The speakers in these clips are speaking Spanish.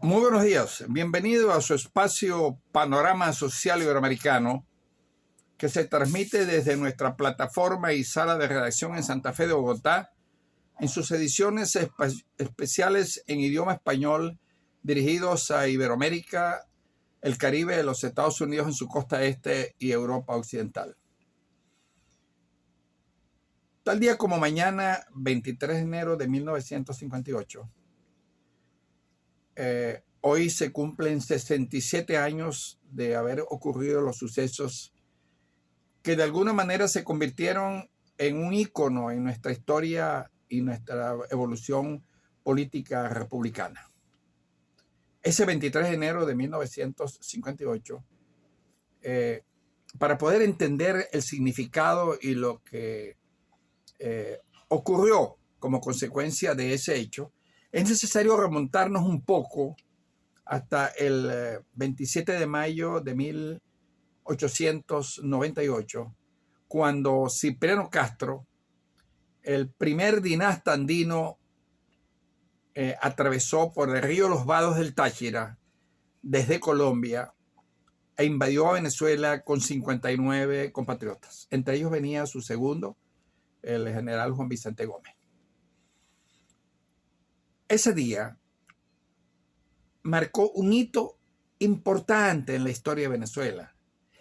Muy buenos días, bienvenido a su espacio Panorama Social Iberoamericano, que se transmite desde nuestra plataforma y sala de redacción en Santa Fe de Bogotá, en sus ediciones especiales en idioma español dirigidos a Iberoamérica, el Caribe, los Estados Unidos en su costa este y Europa Occidental. Tal día como mañana, 23 de enero de 1958, hoy se cumplen 67 años de haber ocurrido los sucesos que de alguna manera se convirtieron en un ícono en nuestra historia y nuestra evolución política republicana. Ese 23 de enero de 1958, para poder entender el significado y lo que ocurrió como consecuencia de ese hecho, es necesario remontarnos un poco hasta el 27 de mayo de 1898, cuando Cipriano Castro, el primer dinasta andino, atravesó por el río Los Vados del Táchira desde Colombia e invadió a Venezuela con 59 compatriotas. Entre ellos venía su segundo, el general Juan Vicente Gómez. Ese día marcó un hito importante en la historia de Venezuela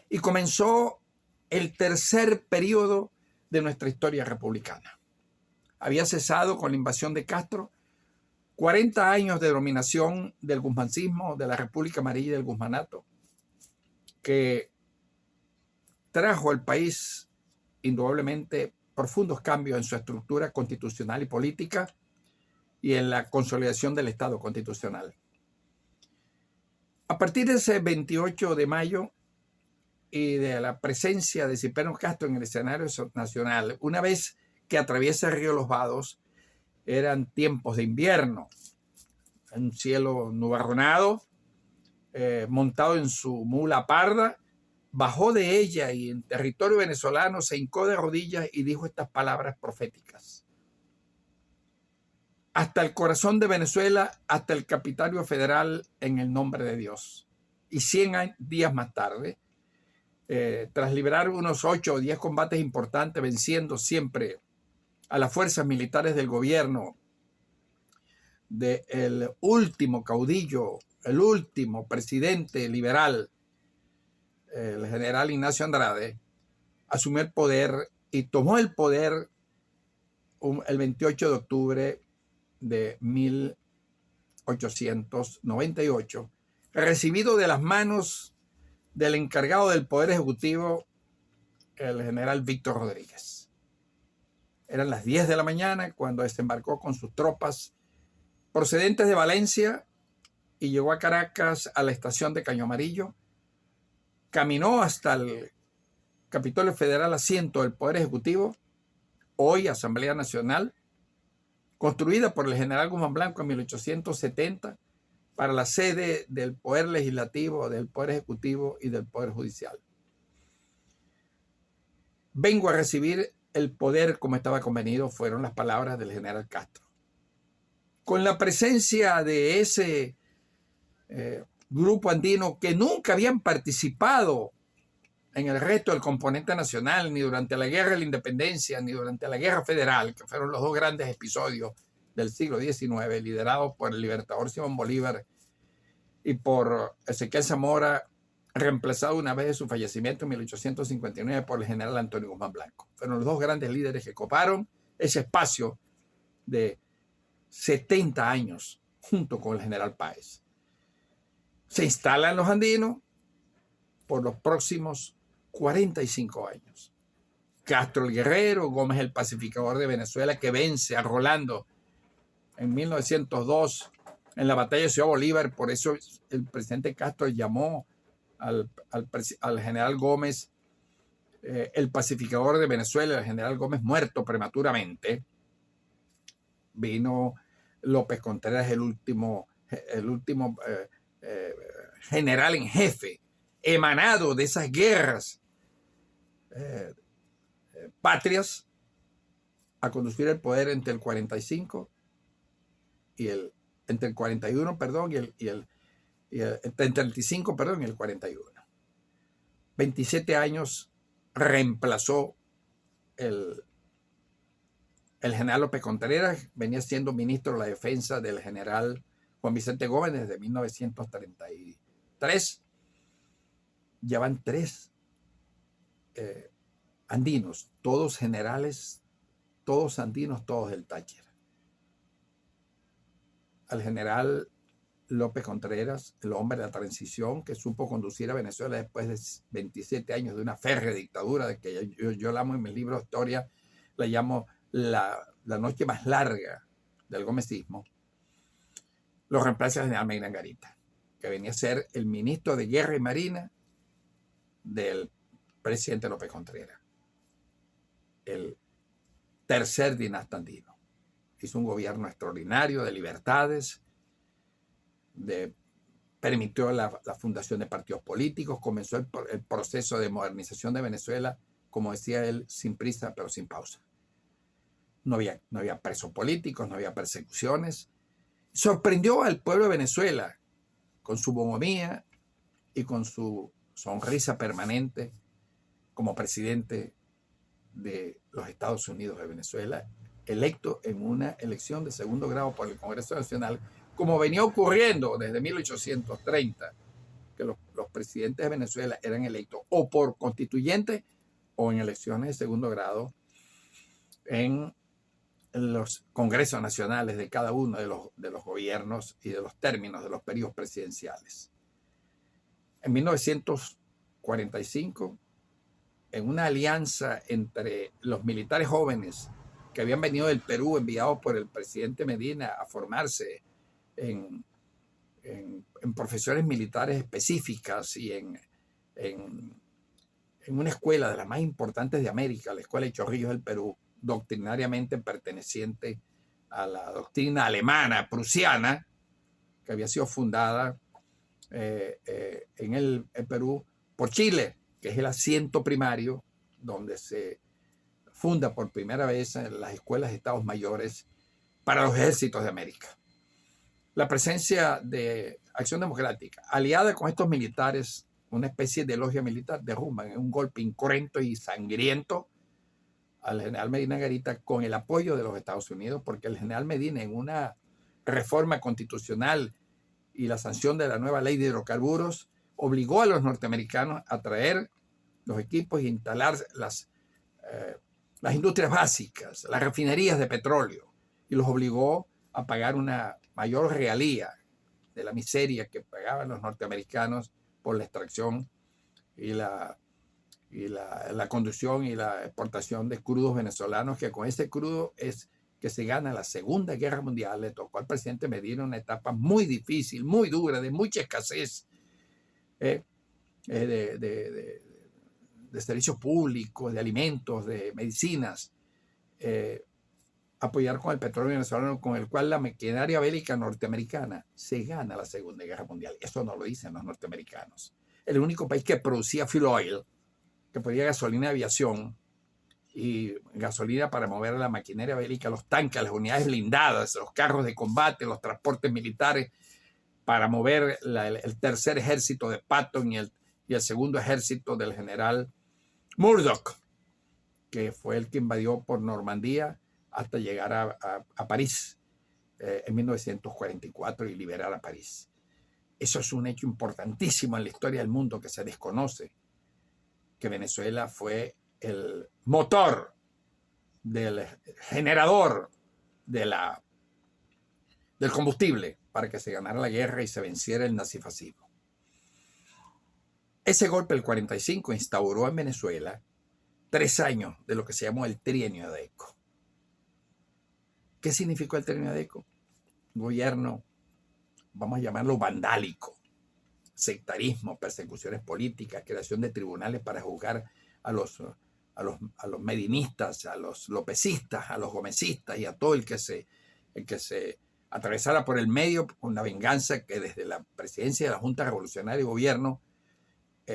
y comenzó el tercer periodo de nuestra historia republicana. Había cesado con la invasión de Castro 40 años de dominación del guzmancismo, de la República Amarilla y del Guzmanato, que trajo al país indudablemente profundos cambios en su estructura constitucional y política y en la consolidación del Estado constitucional. A partir de ese 28 de mayo y de la presencia de Cipriano Castro en el escenario nacional, una vez que atraviesa el río Los Vados, eran tiempos de invierno, un cielo nubarronado, montado en su mula parda, bajó de ella y en territorio venezolano se hincó de rodillas y dijo estas palabras proféticas: hasta el corazón de Venezuela, hasta el Capitolio Federal, en el nombre de Dios. Y 100 días más tarde, tras librar unos 8 o 10 combates importantes, venciendo siempre a las fuerzas militares del gobierno del último caudillo, el último presidente liberal, el general Ignacio Andrade, asumió el poder y tomó el poder el 28 de octubre de 1898, recibido de las manos del encargado del Poder Ejecutivo, el general Víctor Rodríguez. Eran las 10 de la mañana cuando desembarcó con sus tropas procedentes de Valencia y llegó a Caracas, a la estación de Caño Amarillo. Caminó hasta el Capitolio Federal, asiento del Poder Ejecutivo, hoy Asamblea Nacional, construida por el general Guzmán Blanco en 1870 para la sede del Poder Legislativo, del Poder Ejecutivo y del Poder Judicial. Vengo a recibir el poder como estaba convenido, fueron las palabras del general Castro. Con la presencia de ese grupo andino que nunca habían participado en el resto del componente nacional, ni durante la Guerra de la Independencia, ni durante la Guerra Federal, que fueron los dos grandes episodios del siglo XIX, liderados por el libertador Simón Bolívar y por Ezequiel Zamora, reemplazado una vez de su fallecimiento en 1859 por el general Antonio Guzmán Blanco. Fueron los dos grandes líderes que coparon ese espacio de 70 años junto con el general Páez. Se instalan los andinos por los próximos 45 años. Castro el guerrero, Gómez el pacificador de Venezuela, que vence a Rolando en 1902 en la batalla de Ciudad Bolívar. Por eso el presidente Castro llamó al general Gómez el pacificador de Venezuela, el general Gómez muerto prematuramente. Vino López Contreras, el último general en jefe, emanado de esas guerras patrias, a conducir el poder entre el 45 y el entre el 41, perdón, entre el 35, perdón, y el 41. 27 años reemplazó el general López Contreras, venía siendo ministro de la Defensa del general Juan Vicente Gómez desde 1933. Ya van 3 andinos, todos generales, todos andinos, todos del Táchira. Al general López Contreras, el hombre de la transición que supo conducir a Venezuela después de 27 años de una férrea dictadura, de que yo la amo en mi libro de historia, la llamo la noche más larga del gomecismo. Lo reemplaza el general Medina Angarita, que venía a ser el ministro de Guerra y Marina del presidente López Contreras, el tercer dinasta andino. Hizo un gobierno extraordinario de libertades, permitió la fundación de partidos políticos, comenzó el proceso de modernización de Venezuela, como decía él, sin prisa pero sin pausa. No había presos políticos, no había persecuciones. Sorprendió al pueblo de Venezuela con su bonhomía y con su sonrisa permanente como presidente de los Estados Unidos de Venezuela, electo en una elección de segundo grado por el Congreso Nacional, como venía ocurriendo desde 1830, que los presidentes de Venezuela eran electos o por constituyente o en elecciones de segundo grado en los congresos nacionales de cada uno de los gobiernos y de los términos de los periodos presidenciales. En 1945, en una alianza entre los militares jóvenes que habían venido del Perú, enviados por el presidente Medina a formarse en profesiones militares específicas y en una escuela de las más importantes de América, la Escuela de Chorrillos del Perú, doctrinariamente perteneciente a la doctrina alemana, prusiana, que había sido fundada en el Perú por Chile, que es el asiento primario donde se funda por primera vez en las escuelas de Estados Mayores para los ejércitos de América. La presencia de Acción Democrática, aliada con estos militares, una especie de logia militar, derrumban en un golpe incruento y sangriento al general Medina Angarita con el apoyo de los Estados Unidos, porque el general Medina, en una reforma constitucional y la sanción de la nueva ley de hidrocarburos, obligó a los norteamericanos a traer los equipos y instalar las industrias básicas, las refinerías de petróleo, y los obligó a pagar una mayor realía de la miseria que pagaban los norteamericanos por la extracción y la conducción y la exportación de crudos venezolanos, que con ese crudo es que se gana la Segunda Guerra Mundial. Le tocó al presidente Medina una etapa muy difícil, muy dura, de mucha escasez de servicios públicos, de alimentos, de medicinas, apoyar con el petróleo venezolano, con el cual la maquinaria bélica norteamericana se gana la Segunda Guerra Mundial. Eso no lo dicen los norteamericanos. El único país que producía fuel oil, que podía gasolina de aviación y gasolina para mover la maquinaria bélica, los tanques, las unidades blindadas, los carros de combate, los transportes militares, para mover el tercer ejército de Patton y el segundo ejército del general Murdoch, que fue el que invadió por Normandía hasta llegar a París en 1944 y liberar a París. Eso es un hecho importantísimo en la historia del mundo que se desconoce, que Venezuela fue el motor del generador del combustible para que se ganara la guerra y se venciera el nazifascismo. Ese golpe del 45 instauró en Venezuela 3 años de lo que se llamó el trienio Adeco. ¿Qué significó el trienio Adeco? Un gobierno, vamos a llamarlo vandálico, sectarismo, persecuciones políticas, creación de tribunales para juzgar a los medinistas, a los lopecistas, a los gomecistas y a todo el que se atravesara por el medio, con la venganza que desde la presidencia de la Junta Revolucionaria y Gobierno,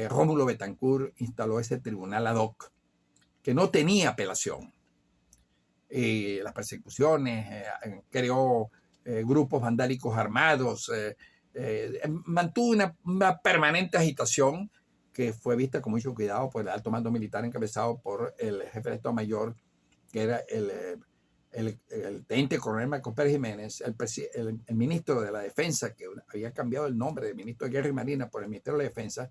Rómulo Betancourt instaló ese tribunal ad hoc que no tenía apelación. Las persecuciones, creó grupos vandálicos armados. Mantuvo una permanente agitación que fue vista con mucho cuidado por el alto mando militar encabezado por el jefe de Estado Mayor, que era el teniente coronel Marcos Pérez Jiménez, el ministro de la Defensa, que había cambiado el nombre de ministro de Guerra y Marina por el Ministerio de la Defensa,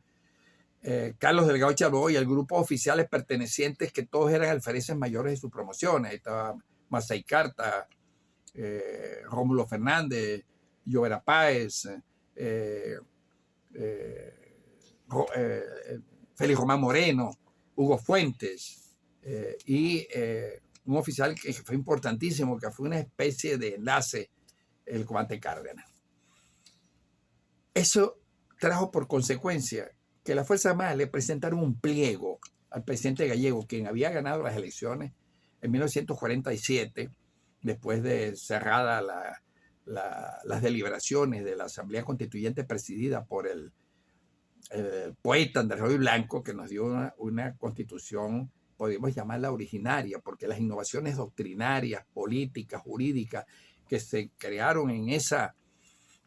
Carlos Delgado Chalbaud, y el grupo de oficiales pertenecientes, que todos eran alfereces mayores de sus promociones. Ahí estaba Masay Carta, Rómulo Fernández, Llovera Páez, Félix Román Moreno, Hugo Fuentes, y un oficial que fue importantísimo, que fue una especie de enlace, el comandante Cárdenas. Eso trajo por consecuencia que las Fuerzas Armadas le presentaron un pliego al presidente Gallego, quien había ganado las elecciones en 1947, después de cerrada las deliberaciones de la Asamblea Constituyente presidida por el poeta Andrés Roy Blanco, que nos dio una constitución, podemos llamarla originaria, porque las innovaciones doctrinarias, políticas, jurídicas que se crearon en esa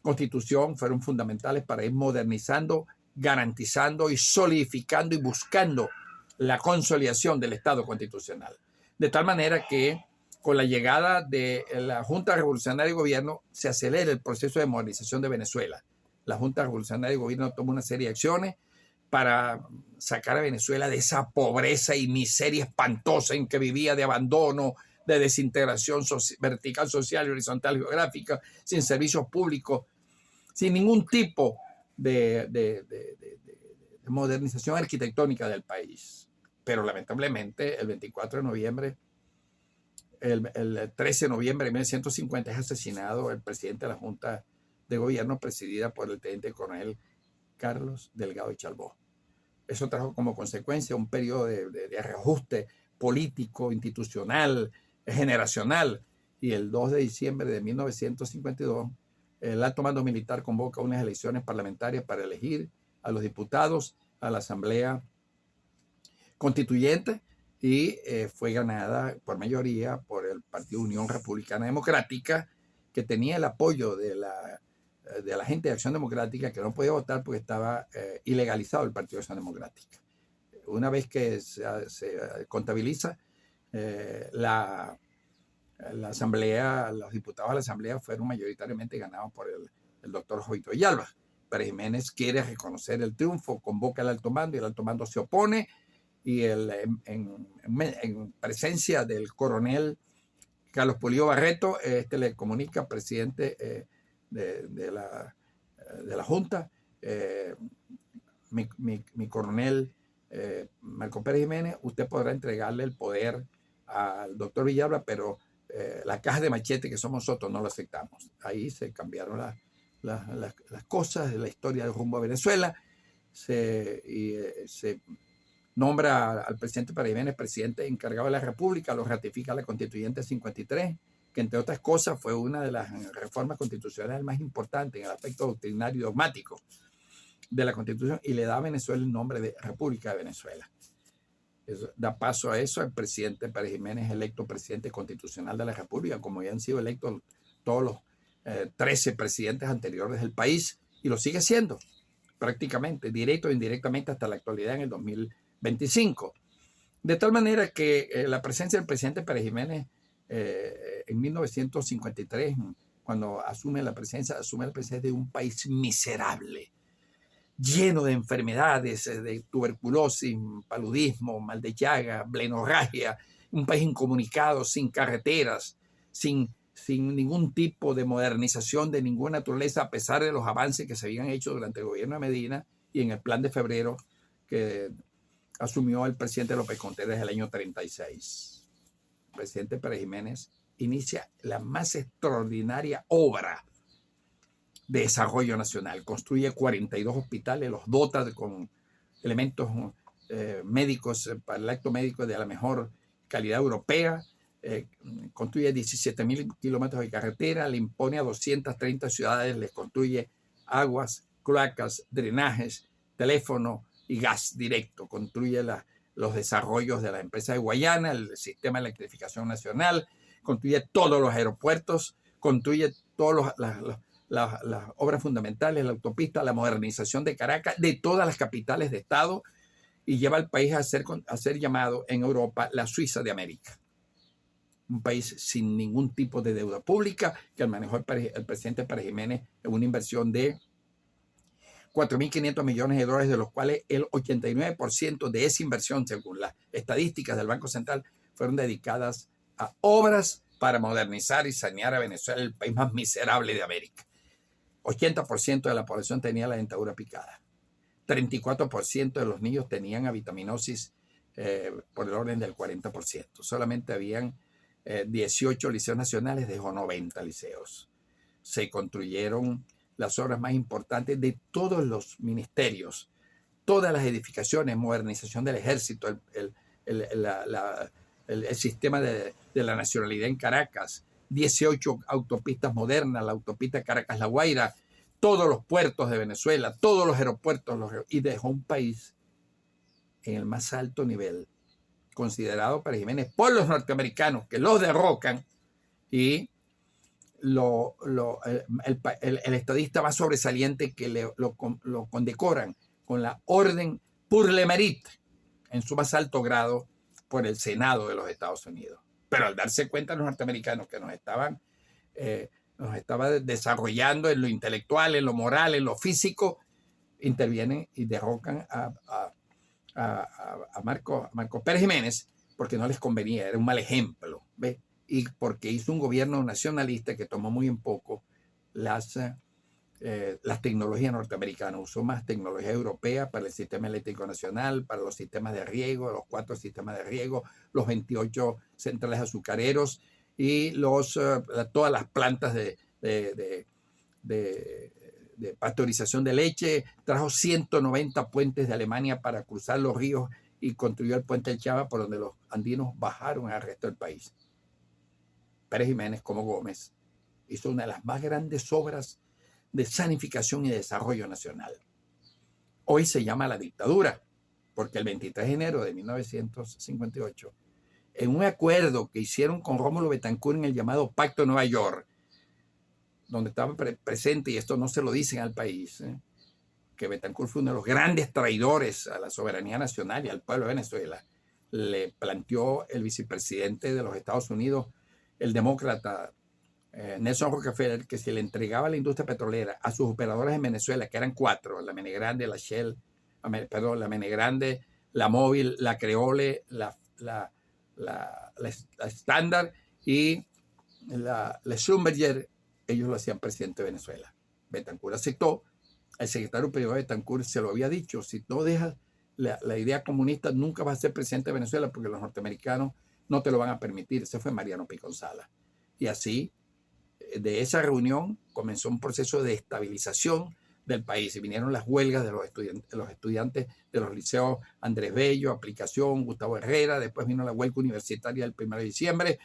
constitución fueron fundamentales para ir modernizando, garantizando y solidificando y buscando la consolidación del Estado constitucional. De tal manera que con la llegada de la Junta Revolucionaria de Gobierno se acelera el proceso de modernización de Venezuela. La Junta Revolucionaria de Gobierno toma una serie de acciones para sacar a Venezuela de esa pobreza y miseria espantosa en que vivía, de abandono, de desintegración vertical, social y horizontal geográfica, sin servicios públicos, sin ningún tipo de modernización arquitectónica del país. Pero lamentablemente el 24 de noviembre, el 13 de noviembre de 1950 es asesinado el presidente de la Junta de Gobierno, presidida por el teniente coronel Carlos Delgado Chalbaud. Eso trajo como consecuencia un periodo de reajuste político, institucional, generacional, y el 2 de diciembre de 1952 el alto mando militar convoca unas elecciones parlamentarias para elegir a los diputados a la Asamblea Constituyente, y fue ganada por mayoría por el Partido Unión Republicana Democrática, que tenía el apoyo de la gente de Acción Democrática, que no podía votar porque estaba ilegalizado el Partido de Acción Democrática. Una vez que se contabiliza la asamblea, los diputados de la asamblea fueron mayoritariamente ganados por el doctor Jovito Villalba. Pérez Jiménez quiere reconocer el triunfo, convoca al alto mando y el alto mando se opone, y en presencia del coronel Carlos Pulido Barreto, le comunica al presidente de la Junta, mi coronel Marco Pérez Jiménez, usted podrá entregarle el poder al doctor Villalba, pero la caja de machete que somos nosotros no lo aceptamos. Ahí se cambiaron las cosas de la historia del rumbo a Venezuela. Se nombra al presidente Pérez Jiménez presidente encargado de la República, lo ratifica la Constituyente 53, que entre otras cosas fue una de las reformas constitucionales más importantes en el aspecto doctrinario y dogmático de la Constitución, y le da a Venezuela el nombre de República de Venezuela. Eso da paso a eso. El presidente Pérez Jiménez, electo presidente constitucional de la República, como ya han sido electos todos los 13 presidentes anteriores del país, y lo sigue siendo prácticamente, directo e indirectamente, hasta la actualidad en el 2025. De tal manera que la presencia del presidente Pérez Jiménez en 1953, cuando asume la presidencia de un país miserable, lleno de enfermedades, de tuberculosis, paludismo, mal de Chaga, blenorragia, un país incomunicado, sin carreteras, sin ningún tipo de modernización de ninguna naturaleza, a pesar de los avances que se habían hecho durante el gobierno de Medina y en el plan de febrero que asumió el presidente López Contreras en el año 36. El presidente Pérez Jiménez inicia la más extraordinaria obra de desarrollo nacional. Construye 42 hospitales, los dota con elementos médicos para el acto médico de la mejor calidad europea, construye 17.000 kilómetros de carretera, le impone a 230 ciudades, les construye aguas, cloacas, drenajes, teléfono y gas directo, construye los desarrollos de la empresa de Guayana, el sistema de electrificación nacional, construye todos los aeropuertos, construye todas las obras fundamentales, la autopista, la modernización de Caracas, de todas las capitales de Estado, y lleva al país a ser llamado en Europa la Suiza de América. Un país sin ningún tipo de deuda pública, que manejó el presidente Pérez Jiménez en una inversión de 4.500 millones de dólares, de los cuales el 89% de esa inversión, según las estadísticas del Banco Central, fueron dedicadas a obras para modernizar y sanear a Venezuela, el país más miserable de América. 80% de la población tenía la dentadura picada. 34% de los niños tenían avitaminosis por el orden del 40%. Solamente habían 18 liceos nacionales, dejó 90 liceos. Se construyeron las obras más importantes de todos los ministerios, todas las edificaciones, modernización del ejército, el sistema de la nacionalidad en Caracas, 18 autopistas modernas, la autopista Caracas-La Guaira, todos los puertos de Venezuela, todos los aeropuertos, y dejó un país en el más alto nivel, considerado Pérez Jiménez por los norteamericanos, que los derrocan, y el estadista más sobresaliente que lo condecoran con la Orden pour le Mérite en su más alto grado por el Senado de los Estados Unidos. Pero al darse cuenta los norteamericanos que nos estaba desarrollando en lo intelectual, en lo moral, en lo físico, intervienen y derrocan a Marco Pérez Jiménez, porque no les convenía, era un mal ejemplo, ¿ves? Y porque hizo un gobierno nacionalista que tomó muy en poco las tecnologías norteamericanas, usó más tecnología europea para el sistema eléctrico nacional, para los sistemas de riego, los 4 sistemas de riego, los 28 centrales azucareros y todas las plantas de pasteurización de leche. Trajo 190 puentes de Alemania para cruzar los ríos y construyó el puente del Chava, por donde los andinos bajaron al resto del país. Pérez Jiménez, como Gómez, hizo una de las más grandes obras de sanificación y desarrollo nacional. Hoy se llama la dictadura, porque el 23 de enero de 1958, en un acuerdo que hicieron con Rómulo Betancourt en el llamado Pacto de Nueva York, donde estaba presente, y esto no se lo dicen al país, que Betancourt fue uno de los grandes traidores a la soberanía nacional y al pueblo de Venezuela, le planteó el vicepresidente de los Estados Unidos, el demócrata Nelson Rockefeller, que si le entregaba la industria petrolera a sus operadores en Venezuela, que eran 4, la Menegrande, la Shell, la Menegrande, la Móvil, la Creole, la Standard y la Schlumberger, ellos lo hacían presidente de Venezuela. Betancourt aceptó. El secretario privado de Betancourt se lo había dicho: si no dejas la idea comunista, nunca vas a ser presidente de Venezuela, porque los norteamericanos no te lo van a permitir. Ese fue Mariano Piconzala. Y así, de esa reunión comenzó un proceso de estabilización del país, y vinieron las huelgas de los estudiantes de los liceos Andrés Bello, Aplicación, Gustavo Herrera. Después vino la huelga universitaria del 1 de diciembre,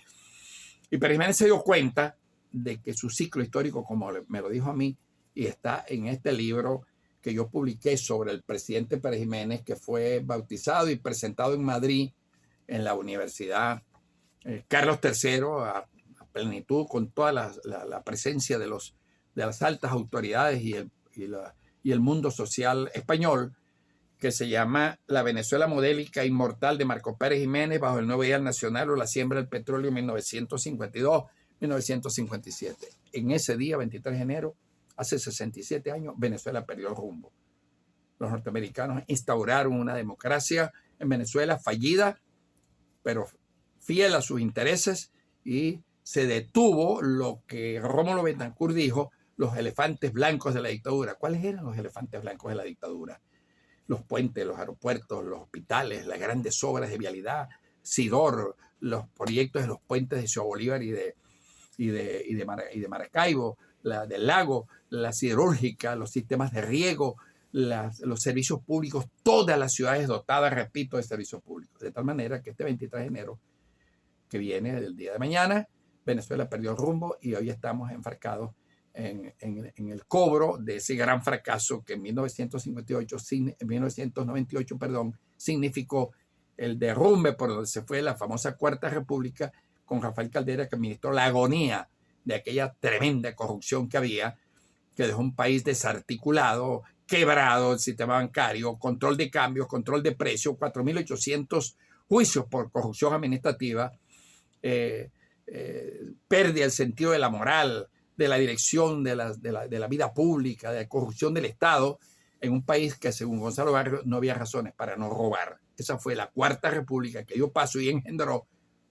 y Pérez Jiménez se dio cuenta de que su ciclo histórico, como me lo dijo a mí, y está en este libro que yo publiqué sobre el presidente Pérez Jiménez, que fue bautizado y presentado en Madrid en la Universidad Carlos III a plenitud, con toda la presencia de las altas autoridades y el mundo social español, que se llama La Venezuela modélica inmortal de Marco Pérez Jiménez bajo el nuevo ideal nacional o la siembra del petróleo 1952-1957. En ese día, 23 de enero, hace 67 años, Venezuela perdió el rumbo. Los norteamericanos instauraron una democracia en Venezuela fallida, pero fiel a sus intereses, y se detuvo lo que Rómulo Betancourt dijo, los elefantes blancos de la dictadura. ¿Cuáles eran los elefantes blancos de la dictadura? Los puentes, los aeropuertos, los hospitales, las grandes obras de vialidad, Sidor, los proyectos de los puentes de Ciudad Bolívar y de Maracaibo, la del lago, la siderúrgica, los sistemas de riego, los servicios públicos, todas las ciudades dotadas, repito, de servicios públicos. De tal manera que este 23 de enero, que viene del día de mañana, Venezuela perdió el rumbo, y hoy estamos enfarcados en el cobro de ese gran fracaso que en 1998 significó el derrumbe por donde se fue la famosa Cuarta República, con Rafael Caldera, que administró la agonía de aquella tremenda corrupción que había, que dejó un país desarticulado, quebrado el sistema bancario, control de cambios, control de precios, 4.800 juicios por corrupción administrativa, pérdida del sentido de la moral, de la dirección de la vida pública, de la corrupción del Estado, en un país que, según Gonzalo Barrios, no había razones para no robar. Esa fue la Cuarta República que dio paso y engendró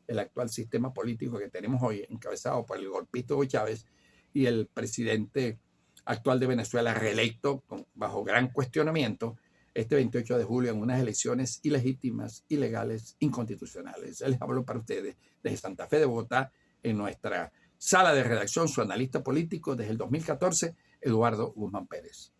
el actual sistema político que tenemos hoy, encabezado por el golpista Hugo Chávez y el presidente actual de Venezuela, reelecto bajo gran cuestionamiento este 28 de julio en unas elecciones ilegítimas, ilegales, inconstitucionales. Les hablo para ustedes desde Santa Fe de Bogotá, en nuestra sala de redacción, su analista político desde el 2014, Eduardo Guzmán Pérez.